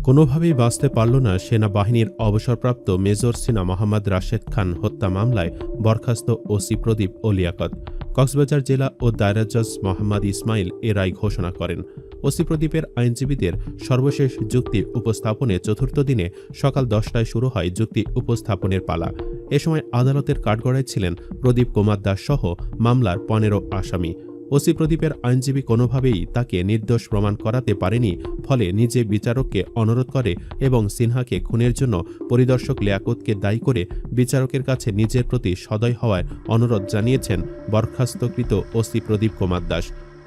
কোনোভাবেই বাঁচতে পারল না সেনাবাহিনীর অবসরপ্রাপ্ত মেজর সিনা মোহাম্মদ রাশেদ খান হত্যা মামলায় বরখাস্ত ওসি প্রদীপ ও লিয়াকত। কক্সবাজার জেলা ও দায়রা জজ মোহাম্মদ ইসমাইল এ রায় ঘোষণা করেন। ওসি প্রদীপের আইনজীবীদের সর্বশেষ যুক্তি উপস্থাপনে চতুর্থ দিনে সকাল 10টায় শুরু হয় যুক্তি উপস্থাপনের পালা। এ সময় আদালতের কাঠগড়ায় ছিলেন প্রদীপ কুমার দাস সহ মামলার 15 আসামি। ওসি প্রদীপের আইনজীবী কোনোভাবেই তাকে নির্দোষ প্রমাণ করাতে পারেনি, ফলে নিজে বিচারককে অনুরোধ করে এবং সিনহাকে খুনের জন্য পরিদর্শক লিয়াকতকে দায়ী করে বিচারকের কাছে নিজের প্রতি সদয় হওয়ার অনুরোধ জানিয়েছেন বরখাস্তকৃত ওসি প্রদীপ কুমার দাস।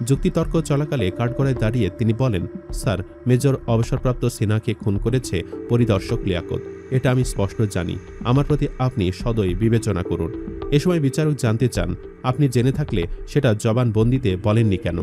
যুক্তিতর্ক চলাকালে কাঠগড়ায় দাঁড়িয়ে তিনি বলেন, স্যার, মেজর অবসরপ্রাপ্ত সিনহাকে খুন করেছে পরিদর্শক লিয়াকত। এটা আমি স্পষ্ট জানি। আমার প্রতি আপনি সদয় বিবেচনা করুন। এ সময় বিচারক জানতে চান, আপনি জেনে থাকলে সেটা জবানবন্দিতে বলেননি কেন?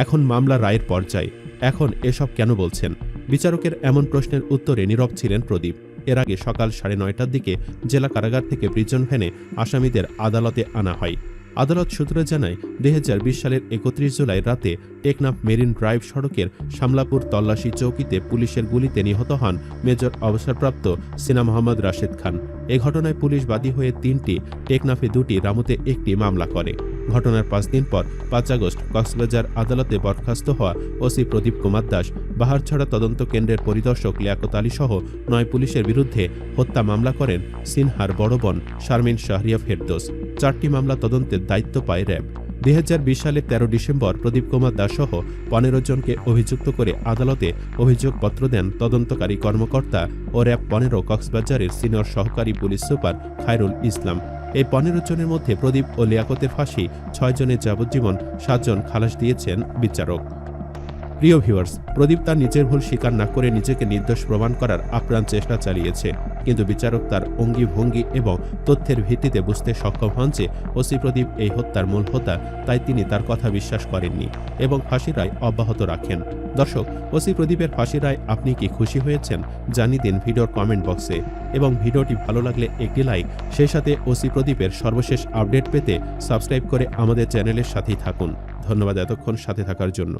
এখন মামলা রায়ের পর্যায়ে, এখন এসব কেন বলছেন? বিচারকের এমন প্রশ্নের উত্তরে নীরব ছিলেন প্রদীপ। এর আগে সকাল 9:30টার দিকে জেলা কারাগার থেকে প্রিজন ভ্যানে আসামিদের আদালতে আনা হয়। আদালত সূত্র জানায়, 2020 সালের 31 জুলাই রাতে টেকনাফ মেরিন ড্রাইভ সড়কের শামলাপুর তল্লাশি চৌকিতে পুলিশের গুলিতে নিহত হন মেজর অবসরপ্রাপ্ত সিনা মোহাম্মদ রাশেদ খান। এ ঘটনায় পুলিশ বাদী হয়ে 3টি, টেকনাফে 2টি, রামুতে 1টি মামলা করে। ঘটনার 5 দিন পর 5 আগস্ট কক্সবাজার আদালতে বরখাস্ত হওয়া ওসি প্রদীপ কুমার দাস বাহারছড়া তদন্ত কেন্দ্রের পরিদর্শক লিয়াকত আলী সহ 9 পুলিশের বিরুদ্ধে হত্যা মামলা করেন সিনহার বড় বোন শারমিন শাহরিয়া ফেরদৌস। 4টি মামলা তদন্তের দায়িত্ব পায় র্যাব। 2020 সালের 13 ডিসেম্বর প্রদীপ কুমার দাস সহ 15 জনকে অভিযুক্ত করে আদালতে অভিযোগপত্র দেন তদন্তকারী কর্মকর্তা ও র্যাব 15 কক্সবাজারের সিনিয়র সহকারী পুলিশ সুপার খায়রুল ইসলাম। এই 15 জনের মধ্যে প্রদীপ ও লিয়াকতের ফাঁসি, 6 জনের যাবজ্জীবন, 7 জন খালাস দিয়েছেন বিচারক। প্রিয় ভিউয়ার্স, প্রদীপ তার নিজের ভুল স্বীকার না করে নিজেকে নির্দোষ প্রমাণ করার আপ্রাণ চেষ্টা চালিয়েছে, কিন্তু বিচারক তার অঙ্গি ভঙ্গি এবং তথ্যের ভিত্তিতে বুঝতে সক্ষম হন যে ওসি প্রদীপ এই হত্যার মূল হোতা, তাই তিনি তার কথা বিশ্বাস করেননি এবং ফাঁসির রায় অব্যাহত রাখেন। দর্শক, ওসি প্রদীপের ফাঁসির রায় আপনি কি খুশি হয়েছেন? জানিয়ে দিন ভিডিওর কমেন্ট বক্সে, এবং ভিডিওটি ভালো লাগলে একটি লাইক, সেই সাথে ওসি প্রদীপের সর্বশেষ আপডেট পেতে সাবস্ক্রাইব করে আমাদের চ্যানেলের সাথেই থাকুন। ধন্যবাদ এতক্ষণ সাথে থাকার জন্য।